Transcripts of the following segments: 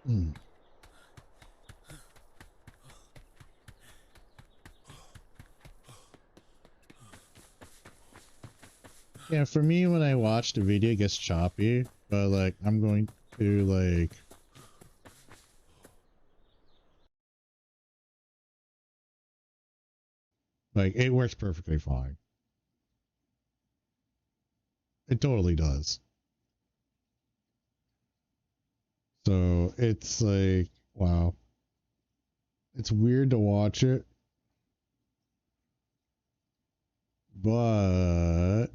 Hmm. Yeah, for me, when I watch the video, it gets choppy, but like, I'm going to like, it works perfectly fine. It totally does. So it's like, wow. It's weird to watch it, but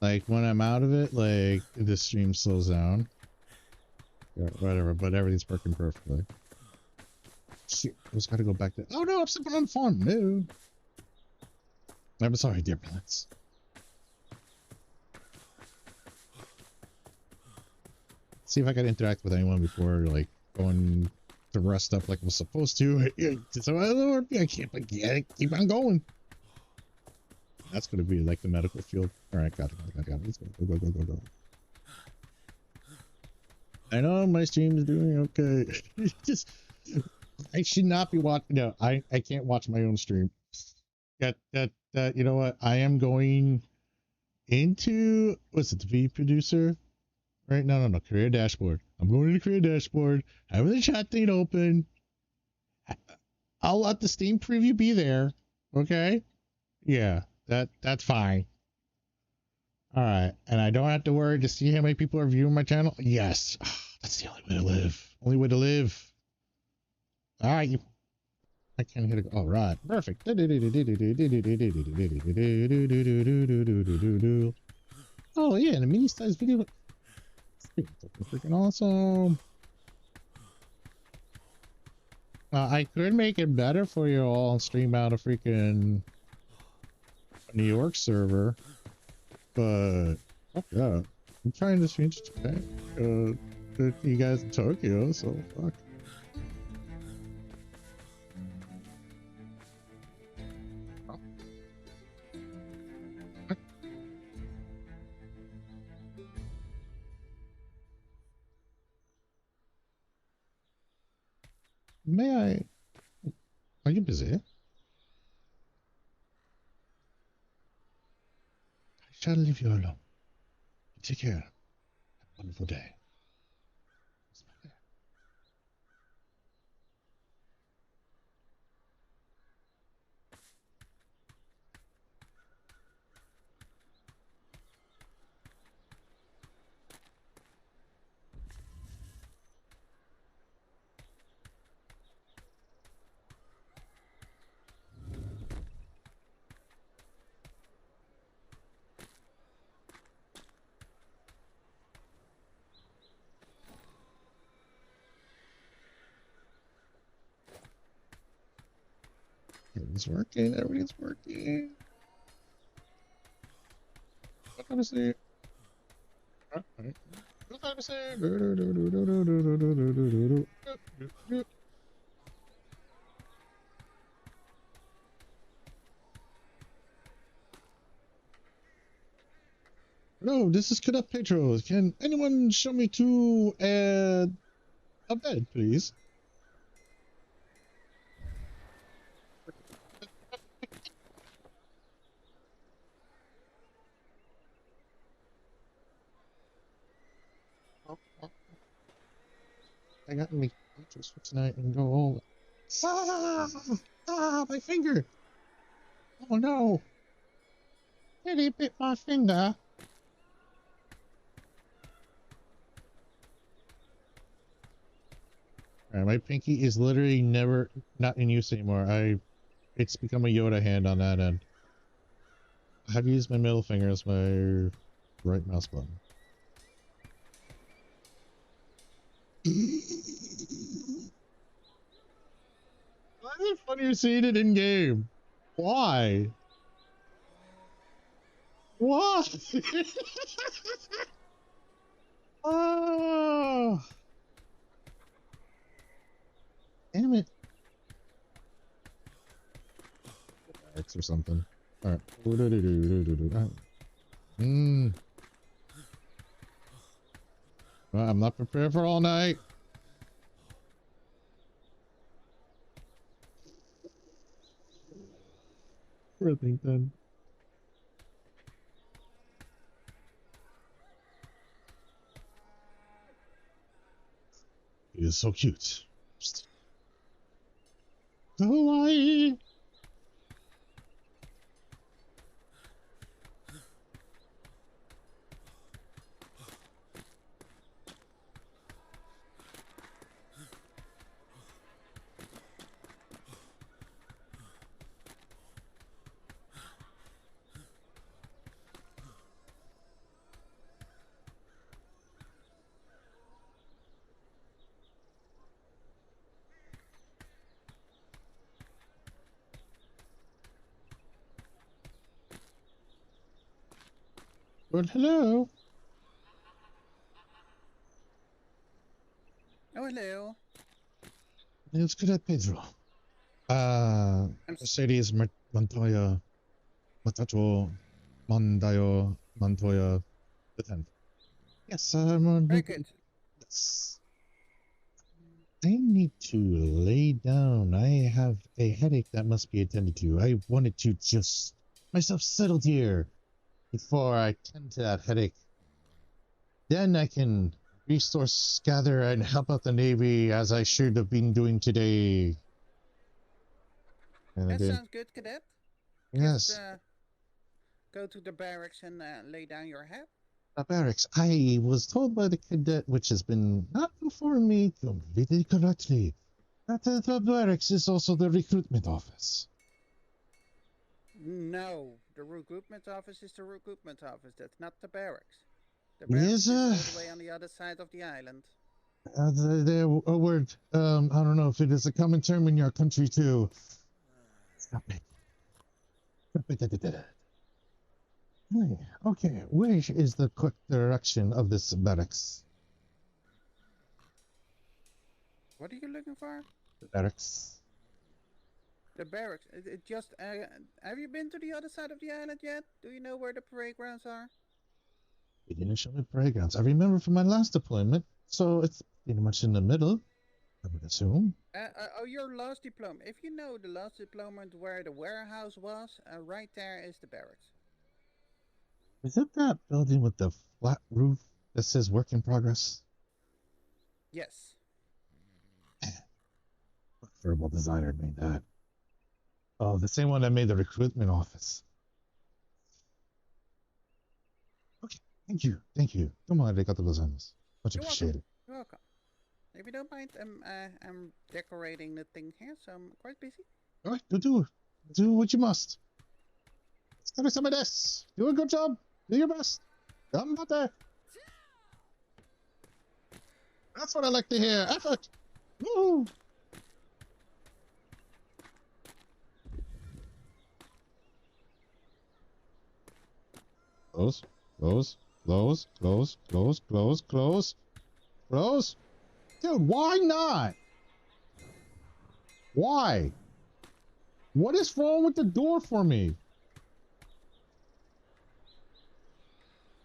like when I'm out of it, like the stream slows down. Yeah, whatever, but everything's working perfectly. Shit, I just gotta go back to. Oh no, I'm stepping on the farm. No. I'm sorry, dear plants. See if I can interact with anyone before like going to rest up like I was supposed to. So I can't keep on going. That's gonna be like the medical field. All right, got it. Let's go. I know my stream is doing okay. Just I should not be watching. No, I can't watch my own stream. That you know what? I am going into what's it? The V producer, right? No. Career dashboard. I'm going to the career dashboard. Having the chat thing open. I'll let the Steam preview be there. Okay. Yeah, that's fine. All right, and I don't have to worry to see how many people are viewing my channel. Yes, that's the only way to live. Only way to live. All right, I can't hit it. All right, perfect. Oh yeah, and a mini-sized video. Freaking awesome. I could make it better for you all and stream out a freaking New York server, but fuck that. I'm trying to change it back to you guys in Tokyo, so fuck. May I? Are you busy? I shall leave you alone. Take care. Have a wonderful day. Everything's working. Everything's working. What time is it? What time is it? Hello, this is Cadet Petro. Can anyone show me to a bed, please? I got me mattress for tonight and go home. My finger! Oh no! Kitty bit my finger. Alright, my pinky is literally never not in use anymore. It's become a Yoda hand on that end. I have used my middle finger as my right mouse button. Why is it funnier seeing it in game? Why? What? Oh, damn it. X or something. All right. Well, I'm not prepared for all night. Worthington. He is so cute. Kawaii. Well, hello. Oh, hello. It's good, Pedro. Mercedes Montoya, Matacho, Mondayo, Montoya, the 10th. Yes, Very good. Yes. I need to lay down. I have a headache that must be attended to. I wanted to just myself settled here before I tend to that headache. Then I can resource gather and help out the Navy as I should have been doing today. And That sounds good, Cadet. Yes. Just, go to the barracks and lay down your head. The barracks. I was told by the cadet, which has been not informed me completely correctly, that the barracks is also the recruitment office. No, the recruitment office is the recruitment office. That's not the barracks. The barracks Yes, is all the way on the other side of the island. A word. I don't know if it is a common term in your country too. Stop it. Okay, where is the quick direction of this barracks? What are you looking for? The barracks. The barracks. It just. Have you been to the other side of the island yet? Do you know where the parade grounds are? You didn't show me parade grounds. I remember from my last deployment, so it's pretty much in the middle, I would assume. Oh, your last deployment. If you know the last deployment where the warehouse was, right there is the barracks. Is it that building with the flat roof that says work in progress? Yes. What verbal designer made that? Oh, the same one that made the recruitment office. Okay, thank you. Come on, arigatou gozaimasu. Much appreciated. You're welcome. If you don't mind, I'm decorating the thing here, so I'm quite busy. All right, do what you must. Do a good job. Do your best. Ganbatte. That's what I like to hear. Effort. Woo. Close. Dude, why not? Why? What is wrong with the door for me?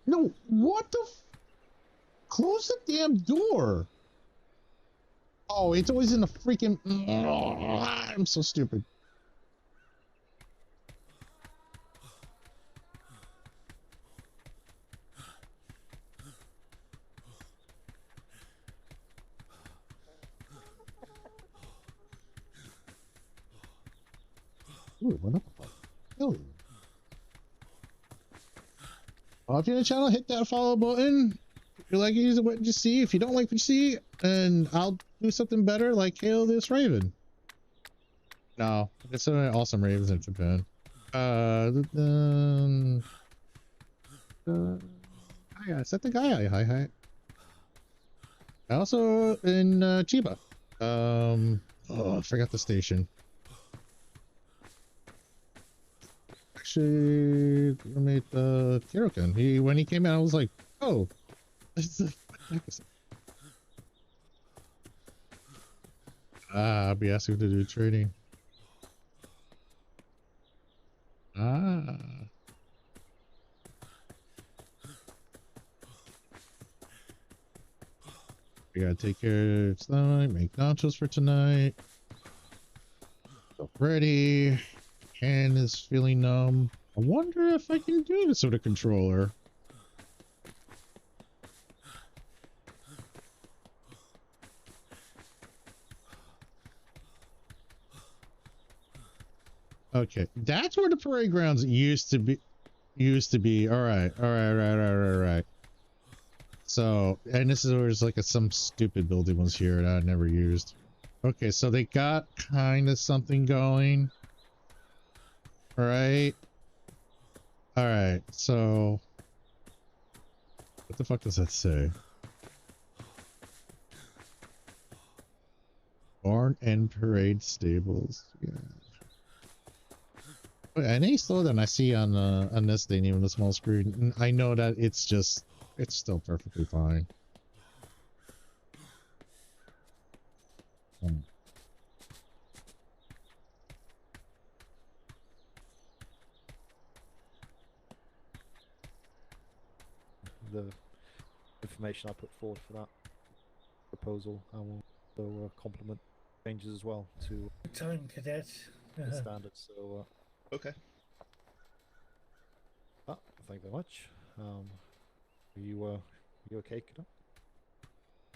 No, what the close the damn door. Oh, it's always in the freaking... I'm so stupid. Ooh, what up? Really? If you're in the channel, hit that follow button. If you like what you see, if you don't like what you see, and I'll do something better, like hail this raven. No, it's so many awesome ravens in Japan. Hi, is that the guy? Hi. Also in Chiba. Oh, I forgot the station. appreciate roommate Kirokan. When he came out, I was like, oh, this is I'll be asking to do trading. Ah. We gotta take care of tonight, make nachos for tonight. So ready. Hand is feeling numb. I wonder if I can do this with a controller. Okay, that's where the parade grounds used to be. All right. So, and this is where there's like some stupid building was here that I never used. Okay, so they got kind of something going. All right. All right. So, what the fuck does that say? Barn and parade stables. Yeah. Any slower than I see on this thing, even the small screen. I know that it's still perfectly fine. The information I put forward for that proposal, I will also complement changes as well to time, cadet. the standards. So okay. Thank you very much. Are you okay, cadet?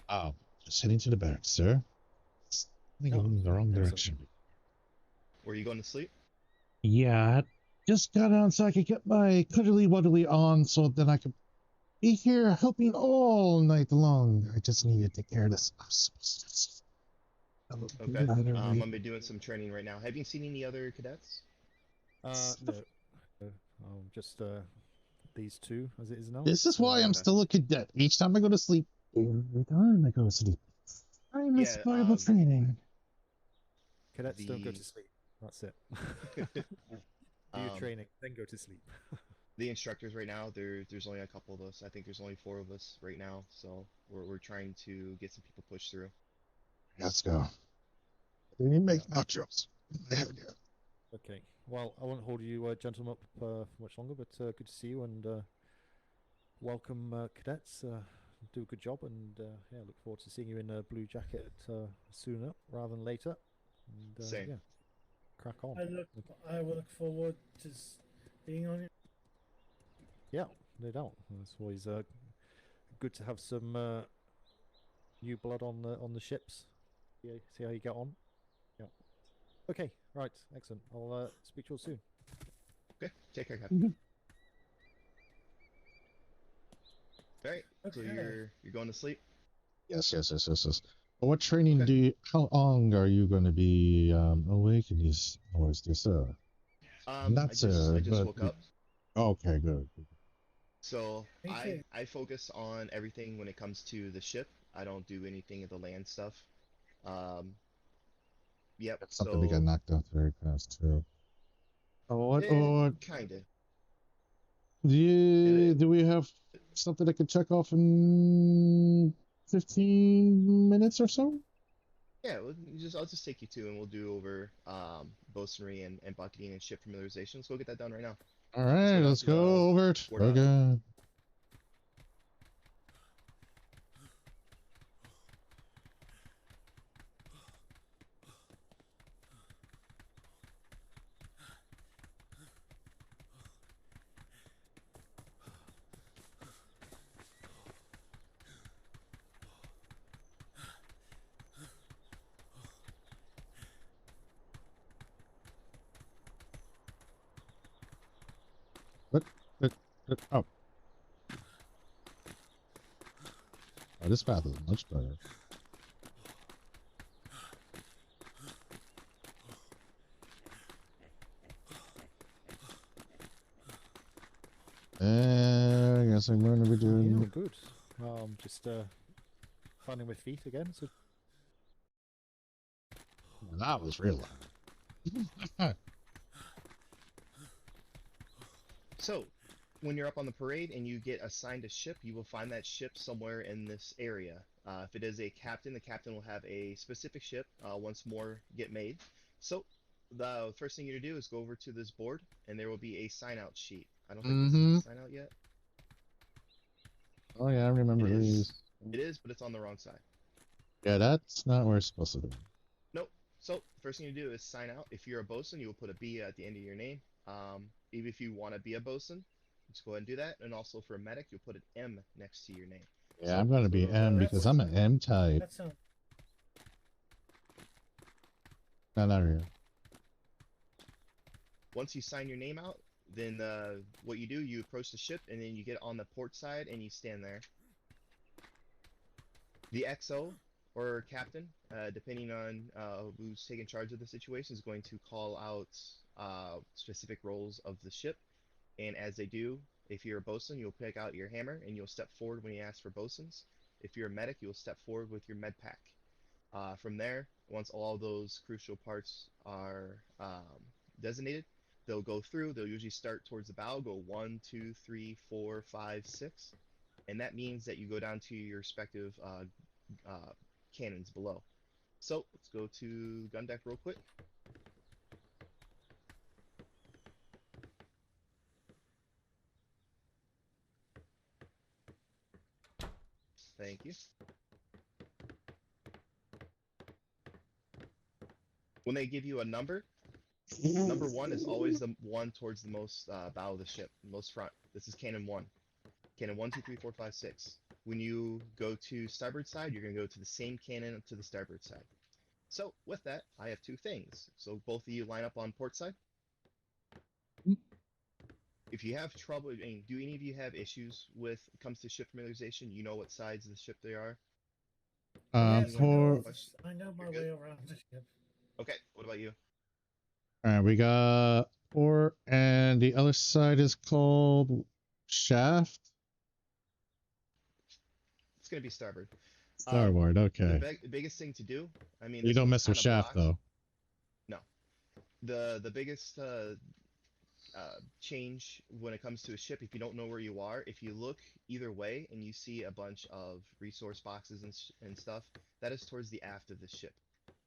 Oh, just heading to the barracks, sir. I think I'm in the wrong direction. Were you going to sleep? Yeah, I just got on so I could get my cuddly wuddly on so that I could be here helping all night long. I just need to take care of this. Okay. I'm gonna be doing some training right now. Have you seen any other cadets? No. Just these two, as it is now. This is why I'm still a cadet. Each time I go to sleep, every time I go to sleep, I miss Bible training. Cadets don't go to sleep. That's it. Do your training, then go to sleep. The instructors right now, there's only a couple of us. I think there's only 4 of us right now, so we're trying to get some people pushed through. Let's go. They need to make nachos. Okay. Well, I won't hold you gentlemen up for much longer, but good to see you and welcome, cadets. Do a good job, and yeah, look forward to seeing you in a blue jacket sooner rather than later. And, Same. Yeah, crack on. I will look forward to being on it. Yeah, no doubt. It's always good to have some new blood on the ships. Yeah, see how you get on. Yeah. Okay. Right. Excellent. I'll speak to you all soon. Okay. Take care, Captain. All right. So Okay. you're going to sleep? Yes. What training do you? How long are you going to be awake in these hours, dear sir? I just woke up. Okay, good. So I focus on everything when it comes to the ship. I don't do anything of the land stuff. Yep. That's something we got knocked out very fast too. What? Kinda. Do we have something I could check off in 15 minutes or so? Yeah, I'll just take you to, and we'll do over bosunry and bucketing and ship familiarization. Let's go get that done right now. All right, let's go over it. Okay. Oh. Oh, this path is much better. I guess I'm going to be doing... Yeah, good. Just finding my feet again. So that was real loud. So, when you're up on the parade and you get assigned a ship, you will find that ship somewhere in this area. If it is a captain, the captain will have a specific ship once more get made. So, the first thing you're to do is go over to this board, and there will be a sign-out sheet. I don't think this is a sign-out yet. Oh yeah, I remember It is. these. It is, but it's on the wrong side. Yeah, that's not where it's supposed to be. Nope. So, first thing you do is sign out. If you're a bosun, you will put a B at the end of your name. Even if you want to be a bosun, just go ahead and do that. And also for a medic, you'll put an M next to your name. Yeah, So, I'm gonna be M because I'm an M type. That sounds. Not here. Once you sign your name out, then what you do, you approach the ship, and then you get on the port side, and you stand there. The XO, or captain, depending on who's taking charge of the situation, is going to call out specific roles of the ship. And as they do, if you're a bosun, you'll pick out your hammer, and you'll step forward when he asks for bosuns. If you're a medic, you'll step forward with your med pack. From there, once all those crucial parts are designated, they'll go through. They'll usually start towards the bow, go 1, 2, 3, 4, 5, 6, and that means that you go down to your respective cannons below. So let's go to gun deck real quick. Thank you. When they give you a number, number 1 is always the one towards the most bow of the ship, most front. This is cannon 1. Cannon 1, 2, 3, 4, 5, 6. When you go to starboard side, you're going to go to the same cannon to the starboard side. So with that, I have 2 things. So both of you line up on port side. If you have trouble, do any of you have issues with comes to ship familiarization? You know what sides of the ship they are? Yes, For I know my You're way good? around the ship. Okay, what about you? alright, we got port, and the other side is called shaft. It's going to be starboard. Starboard, okay. The biggest thing to do, I mean, You this don't one's mess with kinda shaft blocked. though. No. The biggest change when it comes to a ship, if you don't know where you are, if you look either way and you see a bunch of resource boxes and stuff, that is towards the aft of the ship.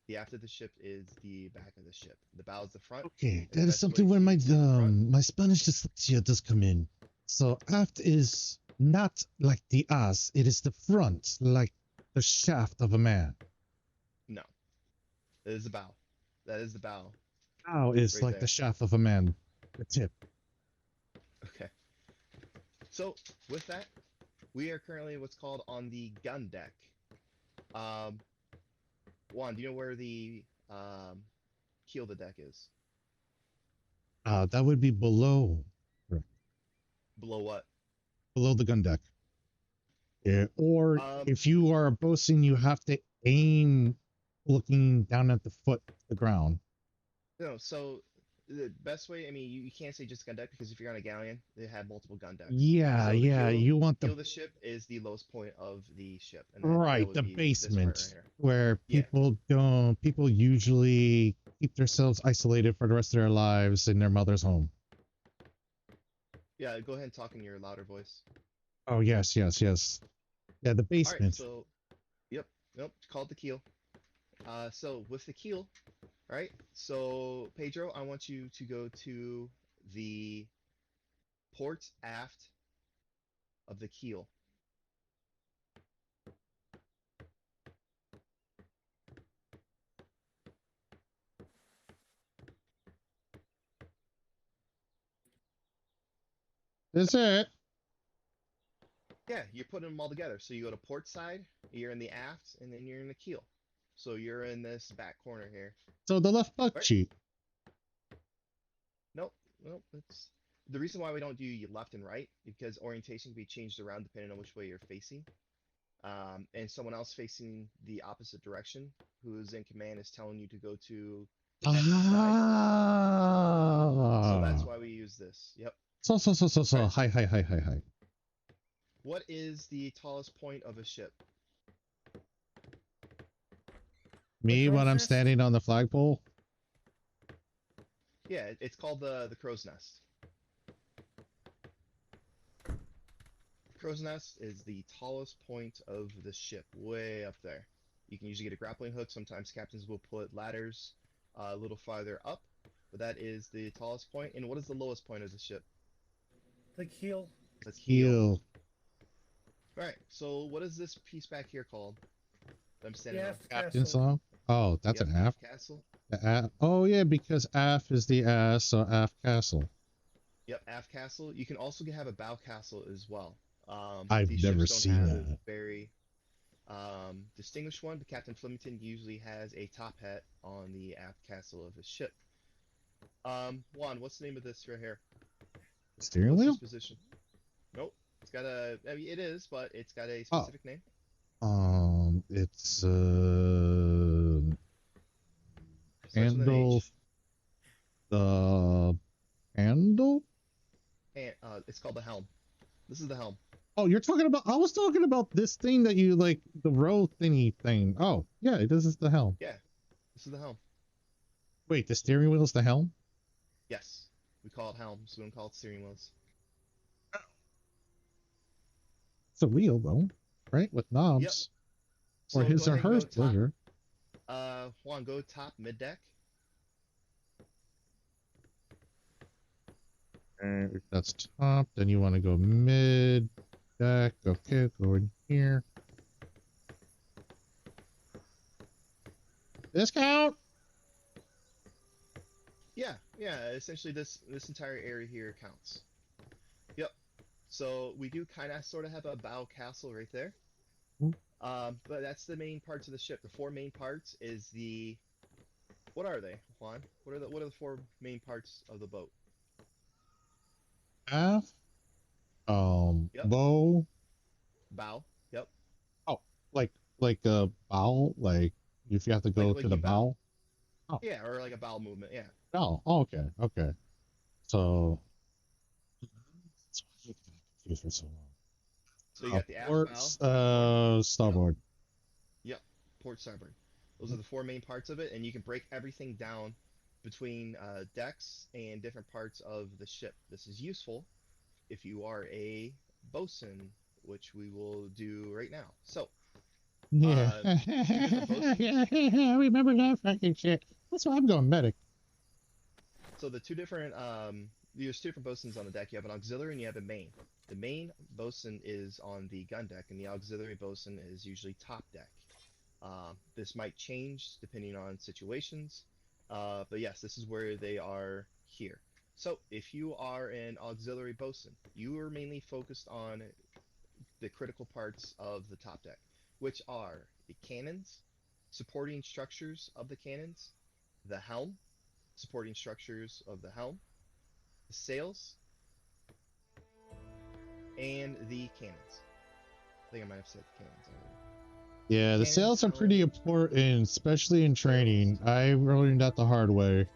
The aft of the ship is the back of the ship. The bow is the front. Okay, and the that is best way something to where my see the front- my Spanish dyslexia does come in. So aft is not like the ass; it is the front, like the shaft of a man. No, that is the bow. That is the bow. Bow is Right like there. the shaft of a man. The tip. Okay. So with that, we are currently what's called on the gun deck. Juan, do you know where the keel of the deck is? That would be below, Below what? below the gun deck. Yeah. Or Um, if you are a bosun, you have to aim looking down at the foot, the ground. No, so the best way, I mean, you can't say just gun deck because if you're on a galleon, they have multiple gun decks. Yeah, So the yeah. keel- You want Keel the of the ship is the lowest point of the ship. And that right, would the be this part basement right here. where Yeah. people usually keep themselves isolated for the rest of their lives in their mother's home. Yeah, go ahead and talk in your louder voice. Oh yes, yes, yes. Yeah, the Alright, basement. so, yep, called the keel. So with the keel, alright, so Pedro, I want you to go to the port aft of the keel. Is it? Yeah, you're putting them all together. So you go to port side, you're in the aft, and then you're in the keel. So you're in this back corner here. So the left butt Right. cheek. Nope, it's the reason why we don't do left and right because orientation can be changed around depending on which way you're facing. And someone else facing the opposite direction who's in command is telling you to go to the next side. So that's Ah. why we use this. Yep. So. Right. Hi. What is the tallest point of a ship? Me when I'm crow's nest? standing on the flagpole. Yeah, it's called the crow's nest. crow's nest is the tallest point of the ship, way up there. You can usually get a grappling hook. Sometimes captains will put ladders a little farther up, but that is the tallest point. And what is the lowest point of the ship? The keel. The keel. Heel. Alright, so what is this piece back here called? That I'm standing The on? aft Captain castle. song. Oh, that's Yep, an aft. Castle. Oh yeah, because aft is the ass, so aft castle. Yep, aft castle. You can also have a bow castle as well. I've These never ships don't seen have that. a very distinguished one, but Captain Flemington usually has a top hat on the aft castle of his ship. Juan, what's the name of this right here? Steering What's wheel? this position? Nope. It's got a. I mean, it is, but it's got a Oh. specific name. It's Starts with an handle. H. The handle? And it's called the helm. This is the helm. Oh, you're talking about. I was talking about this thing that you like, the row thingy thing. Oh, yeah, this is the helm. Yeah, this is the helm. Wait, the steering wheel is the helm? Yes, we call it helms. We don't call it steering wheels. It's a wheel, though, right? With knobs. Yep. Or So his go or ahead and her go top. pleasure. Juan, go top mid deck. And that's top. Then you want to go mid deck. Okay, go in here. Discount. Yeah, essentially this entire area here counts. Yep. So we do kind of sort of have a bow castle right there. But that's the main parts of the ship. The four main parts is the. What are they, Juan? What are the four main parts of the boat? Aft. Yep. Bow. Bow. Yep. Oh, like a bow. Like if you have to go Like to the you bow. bow. Oh. Yeah, or like a bowel movement. Yeah. Oh, okay, okay. So. Confused for so long. So you got the aft Port, bow. starboard. Yep. Port starboard. Those are the four main parts of it, and you can break everything down between decks and different parts of the ship. This is useful if you are a bosun, which we will do right now. So, Yeah. bosun. I remember that fucking shit. That's why I'm going medic. So the two different there's two different bosuns on the deck. You have an auxiliary and you have a main. The main bosun is on the gun deck, and the auxiliary bosun is usually top deck. This might change depending on situations, but yes, this is where they are here. So if you are an auxiliary bosun, you are mainly focused on the critical parts of the top deck, which are the cannons, supporting structures of the cannons, the helm, supporting structures of the helm, the sails, and the cannons. I think I might have said cannons already. Yeah, the Cannons, sails are helm, pretty important, especially in training. I learned that the hard way.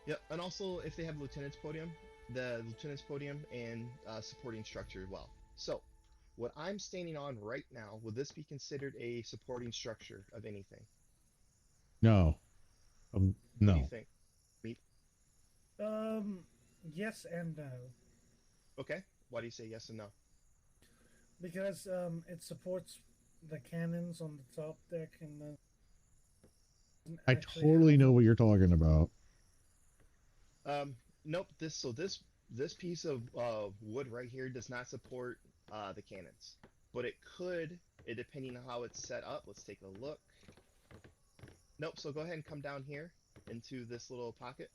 Yep, and also if they have lieutenant's podium, the lieutenant's podium and supporting structure as well. So, what I'm standing on right now, would this be considered a supporting structure of anything? No. What do No. you think? Meep? Yes and no. Okay. Why do you say yes and no? Because it supports the cannons on the top deck and the. I totally know what you're talking about. Nope. This piece of wood right here does not support the cannons, but it could, depending on how it's set up. Let's take a look. Nope. So go ahead and come down here into this little pocket.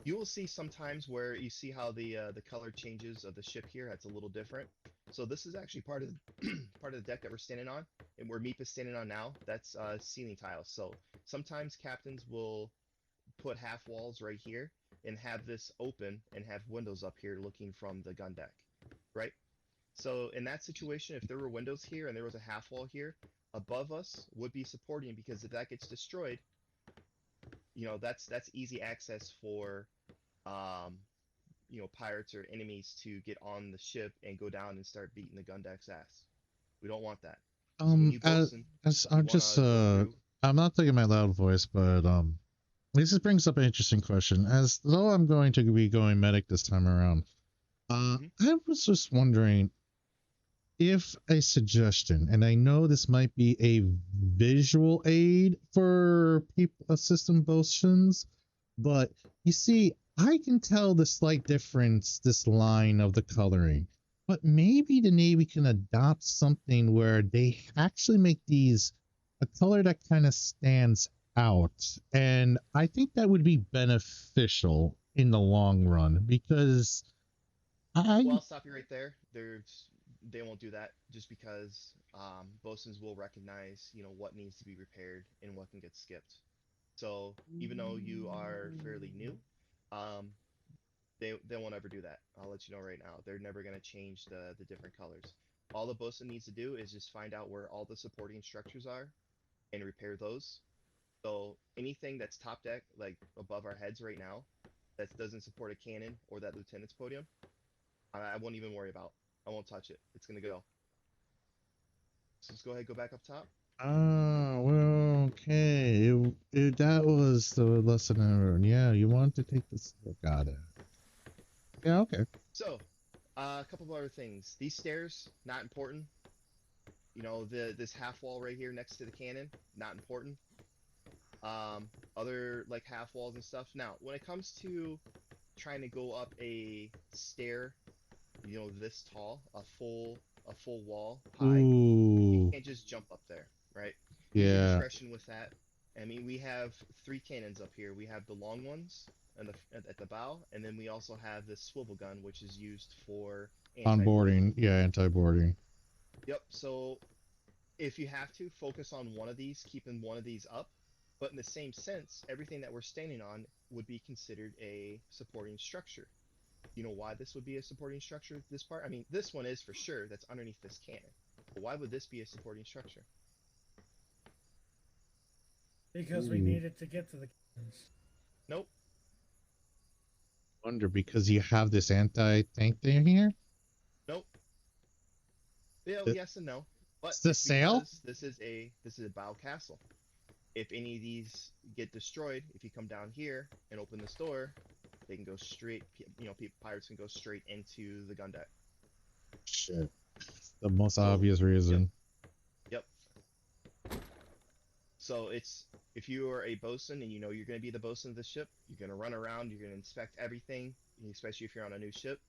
You will see sometimes where you see how the color changes of the ship here. That's a little different. So this is actually part of part of the deck that we're standing on, and where Meep is standing on now. That's ceiling tiles. So sometimes captains will put half walls right here and have this open and have windows up here looking from the gun deck, right? So in that situation, if there were windows here and there was a half wall here, above us would be supporting, because if that gets destroyed, you know, that's easy access for you know, pirates or enemies to get on the ship and go down and start beating the gun deck's ass. We don't want that. So when you bosun, as you I'm just wanna go through. I'm not taking my loud voice, but This brings up an interesting question. As though I'm going to be going medic this time around, I was just wondering if a suggestion, and I know this might be a visual aid for people, system bosuns, but you see, I can tell the slight difference, this line of the coloring, but maybe the Navy can adopt something where they actually make these a color that kind of stands out, and I think that would be beneficial in the long run because Well, I'll stop you right there. They won't do that just because bosuns will recognize, what needs to be repaired and what can get skipped. So even though you are fairly new, um, they won't ever do that. I'll let you know right now. They're never gonna change the different colors. All the bosun needs to do is just find out where all the supporting structures are and repair those. So anything that's top deck, like above our heads right now, that doesn't support a cannon or that lieutenant's podium, I won't even worry about. I won't touch it. It's gonna go. So let's go ahead, go back up top. Ah, well, okay. That was the lesson I learned. Yeah, you want to take this. Got it. Yeah, okay. So, a couple of other things. These stairs, not important. This half wall right here next to the cannon, not important. Other like half walls and stuff. Now, when it comes to trying to go up a stair, this tall, a full wall high, you Ooh, can't just jump up there, right? Use your yeah. discretion with that. I mean, we have 3 cannons up here. We have the long ones at the bow, and then we also have this swivel gun, which is used for Onboarding, yeah, anti-boarding. Yep. So if you have to focus on one of these, keeping one of these up, but in the same sense, everything that we're standing on would be considered a supporting structure. You know why this would be a supporting structure? This part, I mean, this one is for sure. That's underneath this cannon. But why would this be a supporting structure? Because we needed to get to the cannons. Nope. Wonder because you have this anti-tank thing here. Nope. Yeah, yes and no. But It's the sail? this is a bow castle. If any of these get destroyed, if you come down here and open this door, they can go straight. Pirates can go straight into the gun deck. Shit. The most obvious reason. Yep. So if you are a bosun and you know you're going to be the bosun of the ship, you're going to run around, you're going to inspect everything, especially if you're on a new ship,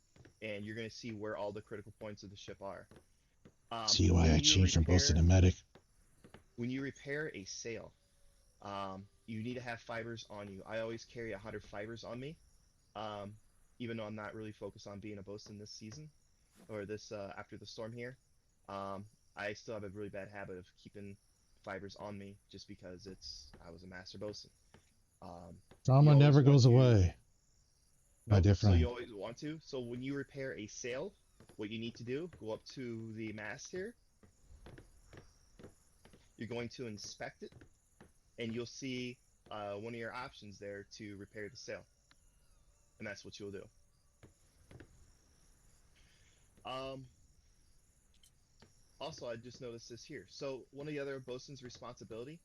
and you're going to see where all the critical points of the ship are. See why I changed from bosun to medic. When you repair a sail, you need to have fibers on you. I always carry 100 fibers on me, even though I'm not really focused on being a bosun this season, or this after the storm here. I still have a really bad habit of keeping fibers on me just because I was a master bosun. Trauma never goes away. Nope, so you always want to. So when you repair a sail, what you need to do, go up to the mast here. You're going to inspect it, and you'll see one of your options there to repair the sail. And that's what you'll do. Also, I just noticed this here. So one of the other bosun's responsibility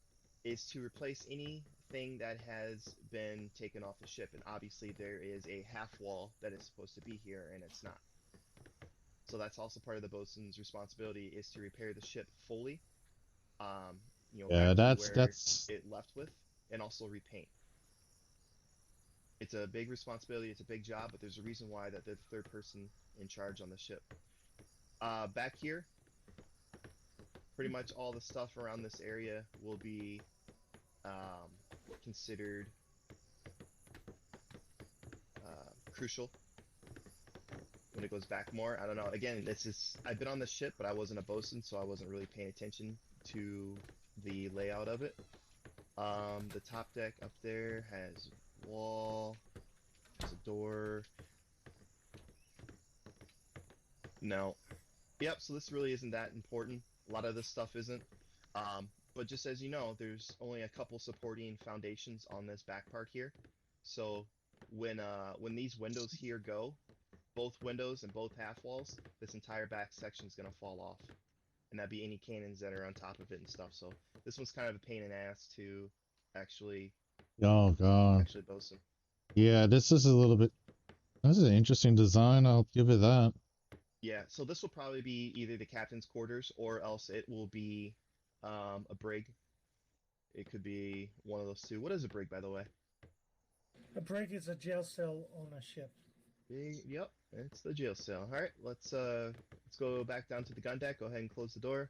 is to replace anything that has been taken off the ship. And obviously there is a half wall that is supposed to be here, and it's not. So that's also part of the bosun's responsibility, is to repair the ship fully. Yeah, back that's to where it left with, and also repaint. It's a big responsibility, it's a big job, but there's a reason why that they're the third person in charge on the ship. Back here, pretty much all the stuff around this area will be considered crucial when it goes back more. I don't know. Again, I've been on the ship, but I wasn't a bosun, so I wasn't really paying attention to the layout of it. The top deck up there has a wall, there's a door. No. Yep, so this really isn't that important. A lot of this stuff isn't. But just as you know, there's only a couple supporting foundations on this back part here. So when these windows here go, both windows and both half walls, this entire back section is going to fall off. And that'd be any cannons that are on top of it and stuff. So this one's kind of a pain in the ass to actually Oh god. Actually, bosun. Yeah, this is a little bit. This is an interesting design. I'll give it that. Yeah, so this will probably be either the captain's quarters or else it will be a brig. It could be one of those two. What is a brig, by the way? A brig is a jail cell on a ship. Yep, it's the jail cell. All right, let's go back down to the gun deck. Go ahead and close the door.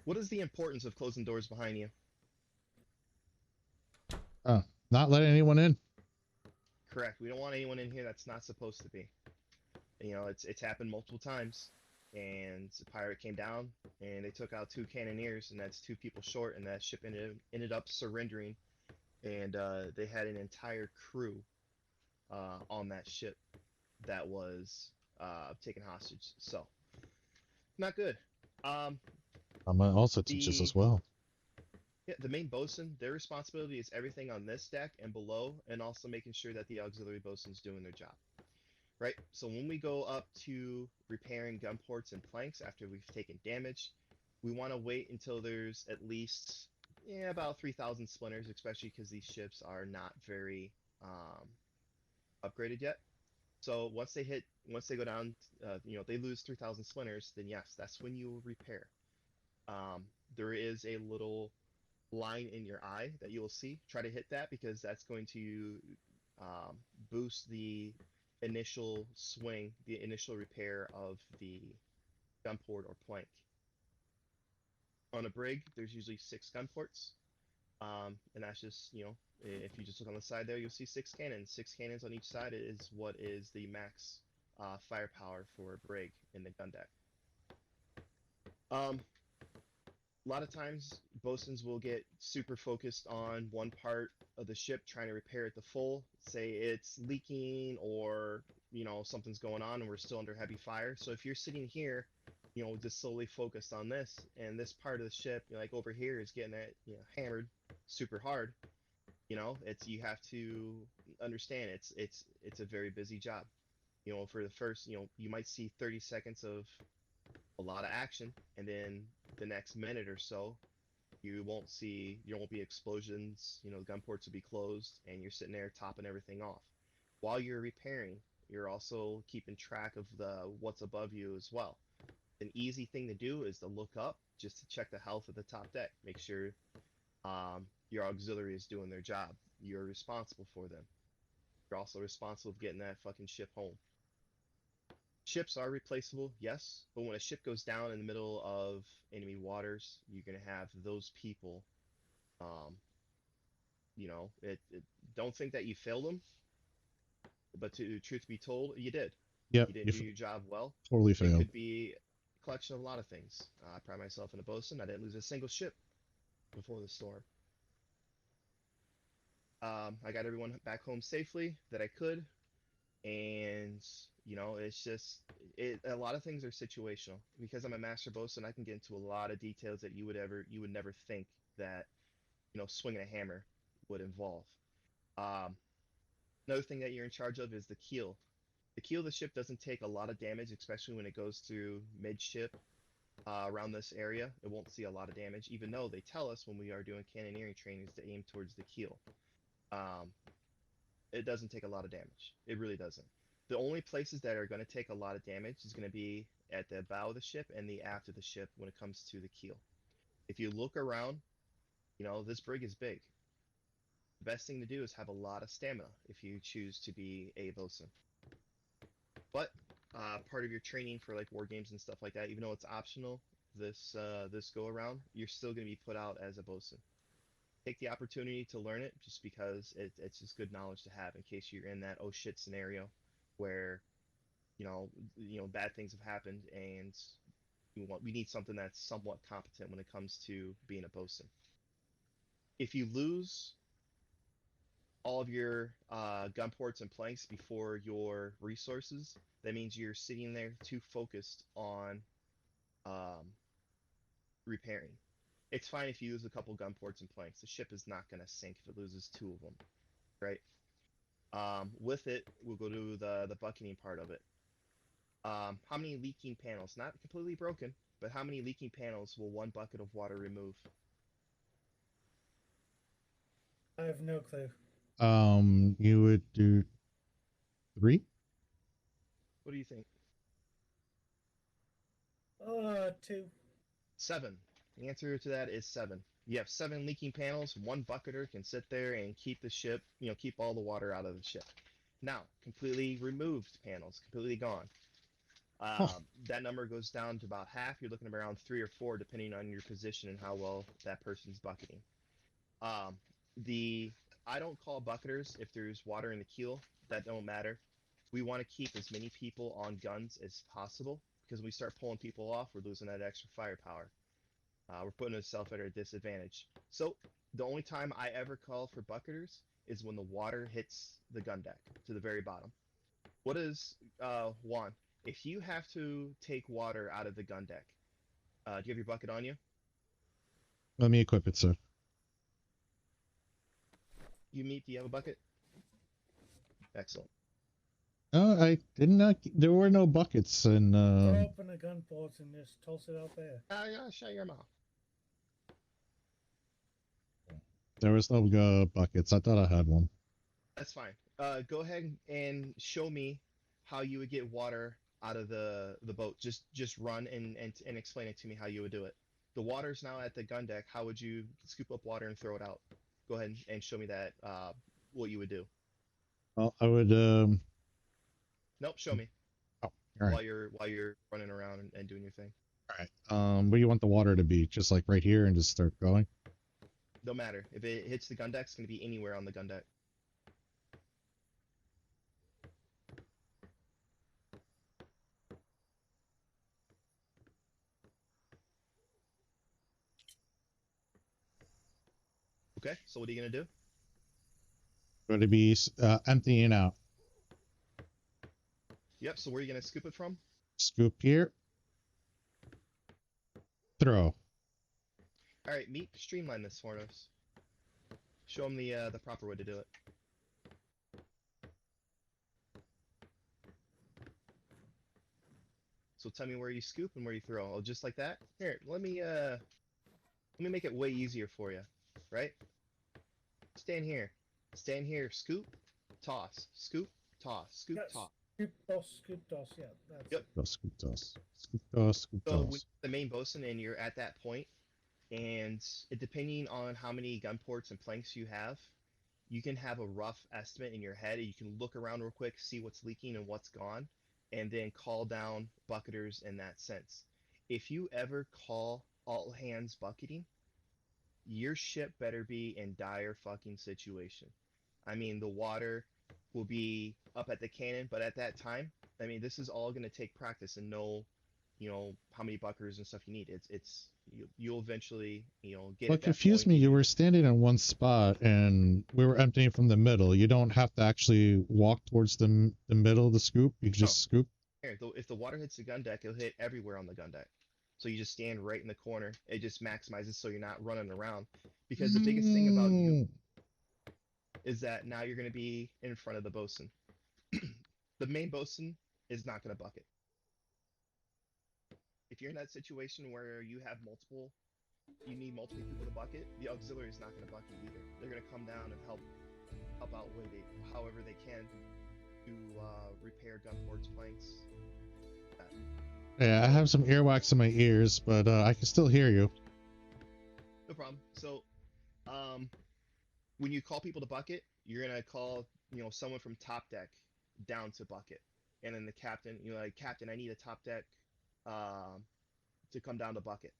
What is the importance of closing doors behind you? Not letting anyone in. Correct. We don't want anyone in here that's not supposed to be. You know, it's happened multiple times, and the pirate came down and they took out 2 cannoneers, and that's 2 people short, and that ship ended up surrendering, and they had an entire crew on that ship that was taken hostage. So, not good. I might also teach us as well. Yeah, the main bosun, their responsibility is everything on this deck and below, and also making sure that the auxiliary bosun's doing their job. Right? So when we go up to repairing gun ports and planks after we've taken damage, we want to wait until there's at least about 3,000 splinters, especially because these ships are not very upgraded yet. So once they go down, they lose 3,000 splinters, then yes, that's when you repair. There is a little line in your eye that you will see. Try to hit that because that's going to boost the initial swing, the initial repair of the gun port or plank. On a brig, there's usually 6 gun ports, and that's just, if you just look on the side there, you'll see 6 cannons. 6 cannons on each side is what is the max firepower for a brig in the gun deck. A lot of times, bosuns will get super focused on one part of the ship, trying to repair it to full. Say it's leaking, or something's going on, and we're still under heavy fire. So if you're sitting here, just solely focused on this, and this part of the ship, like over here, is getting it, hammered super hard. You have to understand it's a very busy job. For the first, you might see 30 seconds of a lot of action, and then the next minute or so, you won't be explosions. The gun ports will be closed, and you're sitting there topping everything off. While you're repairing, you're also keeping track of what's above you as well. An easy thing to do is to look up just to check the health of the top deck. Make sure your auxiliary is doing their job. You're responsible for them. You're also responsible for getting that fucking ship home. Ships are replaceable, yes, but when a ship goes down in the middle of enemy waters, you're gonna have those people. Don't think that you failed them, but truth be told, you did. Yep, You didn't do your job well. totally It failed. could be a collection of a lot of things. I pride myself in a bosun. I didn't lose a single ship before the storm. I got everyone back home safely that I could, and it's just a lot of things are situational. Because I'm a master bosun, I can get into a lot of details that you would never think that swinging a hammer would involve. Another thing that you're in charge of is the keel. The keel of the ship doesn't take a lot of damage, especially when it goes through midship. Around this area, it won't see a lot of damage, even though they tell us when we are doing cannoneering trainings to aim towards the keel. It doesn't take a lot of damage. It really doesn't. The only places that are going to take a lot of damage is going to be at the bow of the ship and the aft of the ship when it comes to the keel. If you look around, this brig is big. The best thing to do is have a lot of stamina if you choose to be a bosun. But part of your training for like war games and stuff like that, even though it's optional this go around, you're still going to be put out as a bosun. Take the opportunity to learn it, just because it's just good knowledge to have in case you're in that oh shit scenario where bad things have happened, and we need something that's somewhat competent when it comes to being a bosun. If you lose all of your gun ports and planks before your resources, that means you're sitting there too focused on repairing. It's fine if you lose a couple gun ports and planks. The ship is not going to sink if it loses 2 of them. right? With it, we'll go to the bucketing part of it. How many leaking panels? Not completely broken, but how many leaking panels will one bucket of water remove? I have no clue. You would do 3? What do you think? 2. 7. The answer to that is 7. You have 7 leaking panels. One bucketer can sit there and keep the ship, keep all the water out of the ship. Now, completely removed panels, completely gone. That number goes down to about half. You're looking at around 3 or 4, depending on your position and how well that person's bucketing. I don't call bucketers if there's water in the keel. That don't matter. We want to keep as many people on guns as possible, because when we start pulling people off, we're losing that extra firepower. We're putting ourselves at a disadvantage. So the only time I ever call for bucketers is when the water hits the gun deck to the very bottom. What is, Juan, if you have to take water out of the gun deck, do you have your bucket on you? Let me equip it, sir. Do you have a bucket? Excellent. No, I did not. There were no buckets, and Open the gun ports and just toss it out there. Yeah, shut your mouth. there was no buckets. I thought I had one. That's fine. Go ahead and show me how you would get water out of the boat. Just run and explain it to me how you would do it. The water's now at the gun deck. How would you scoop up water and throw it out? Go ahead and show me that, what you would do. Well, I would. Nope, show me. Oh, all right. While you're running around and doing your thing. All right. Where do you want the water to be? Just like right here, and just start going. No matter. If it hits the gun deck, it's going to be anywhere on the gun deck. Okay, so what are you going to do? Going to be emptying out. Yep, so where are you going to scoop it from? Scoop here. Throw. All right, Meek, streamline this for us. Show them the proper way to do it. So tell me where you scoop and where you throw. Oh, just like that? Here, let me make it way easier for you, right? Stand here, scoop, toss, scoop, toss, scoop, Yes. toss. Scoop toss, yeah. That's Yep. Scoop toss. Scoop toss. Scoop So toss. with the main bosun and you're at that point, and depending on how many gun ports and planks you have, you can have a rough estimate in your head. You can look around real quick, see what's leaking and what's gone, and then call down bucketers in that sense. If you ever call all hands bucketing, your ship better be in dire fucking situation. I mean, the water will be up at the cannon, but at that time, I mean, this is all going to take practice and know, how many bucketers and stuff you need. You'll eventually, get. What confused me, you were standing in one spot and we were emptying from the middle. You don't have to actually walk towards the middle of the scoop. You just scoop. Here, if the water hits the gun deck, it'll hit everywhere on the gun deck. So you just stand right in the corner. It just maximizes so you're not running around. Because the biggest thing about you is that now you're going to be in front of the bosun. The main bosun is not going to bucket. If you're in that situation where you need multiple people to bucket, the auxiliary is not going to bucket either. They're going to come down and help out however they can to repair gun ports, planks. Yeah, I have some earwax in my ears, but I can still hear you. No problem. So, when you call people to bucket, you're gonna call, someone from top deck down to bucket, and then the captain, Captain, I need a top deck, to come down to bucket,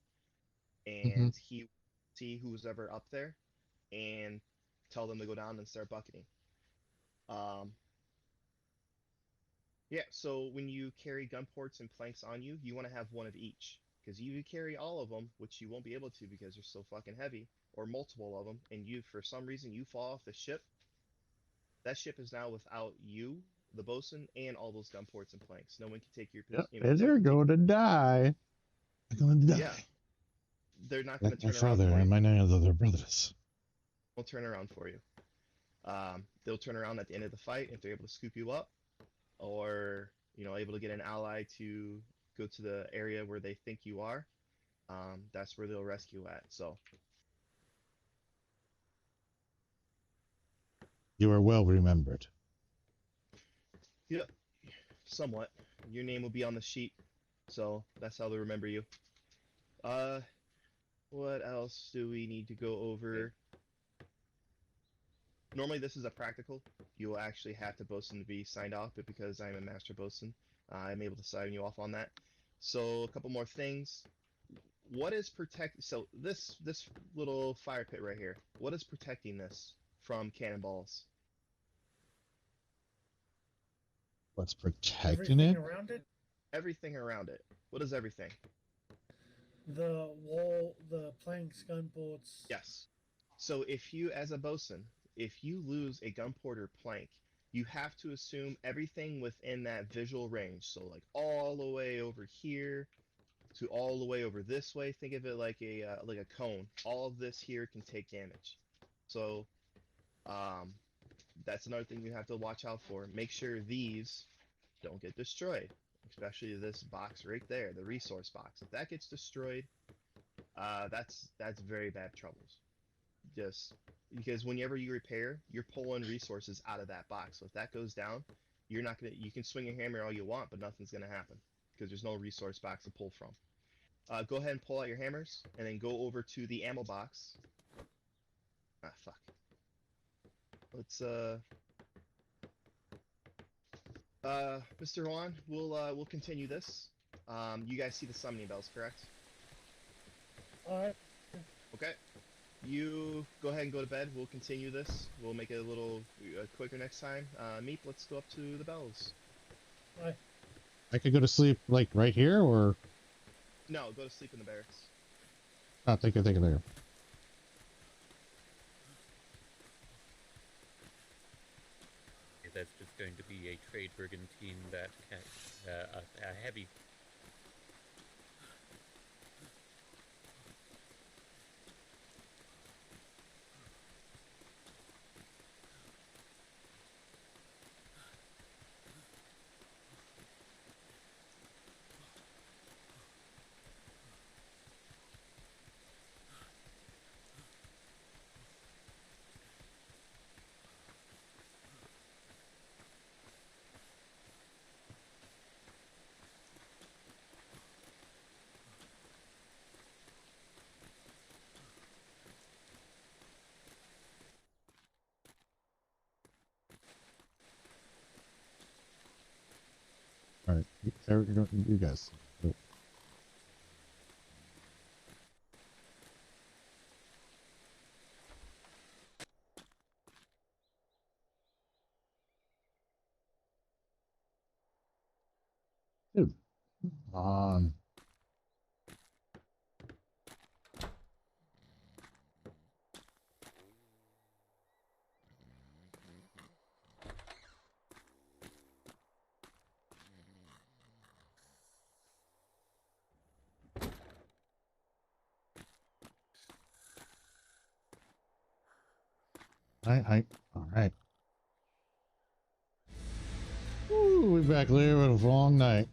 and he see who's ever up there, and tell them to go down and start bucketing. Yeah, so when you carry gun ports and planks on you, you want to have one of each. Because you carry all of them, which you won't be able to because they're so fucking heavy, or multiple of them, and for some reason, you fall off the ship, that ship is now without you, the bosun, and all those gun ports and planks. No one can take your position. Yep, they're going to die. They're going to die. Yeah. They're not going to turn my around father for you. and my nine other brothers. We'll turn around for you. They'll turn around at the end of the fight if they're able to scoop you up, or able to get an ally to go to the area where they think you are. That's where they'll rescue at. So You are well remembered. yeah, somewhat. Your name will be on the sheet, so that's how they'll remember you. What else do we need to go over? Normally this is a practical. You will actually have to bosun to be signed off, but because I'm a master bosun, I'm able to sign you off on that. So a couple more things. What is so this little fire pit right here, what is protecting this from cannonballs? What's protecting Everything it? around it? Everything around it. What is everything? The wall, the planks, gunboats. Yes. So if you, as a bosun, if you lose a gun porter plank, you have to assume everything within that visual range. So like all the way over here to all the way over this way. Think of it like a cone. All of this here can take damage. So that's another thing you have to watch out for. Make sure these don't get destroyed, especially this box right there, the resource box. If that gets destroyed, that's very bad troubles. Just because whenever you repair, you're pulling resources out of that box. So if that goes down, you're not gonna. You can swing your hammer all you want, but nothing's gonna happen because there's no resource box to pull from. Go ahead and pull out your hammers, and then go over to the ammo box. Ah, fuck. Let's Mr. Juan, we'll continue this. You guys see the summoning bells, correct? Alright. Okay. You go ahead and go to bed. We'll continue this. We'll make it a little quicker next time. Meep, let's go up to the bells. Alright. I could go to sleep like right here, or No, go to sleep in the barracks. oh, think of there. That's just going to be a trade brigantine that can a heavy. All right, you guys. Dude, come on. All right. Woo, we're back there with a long night.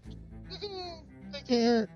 Take care.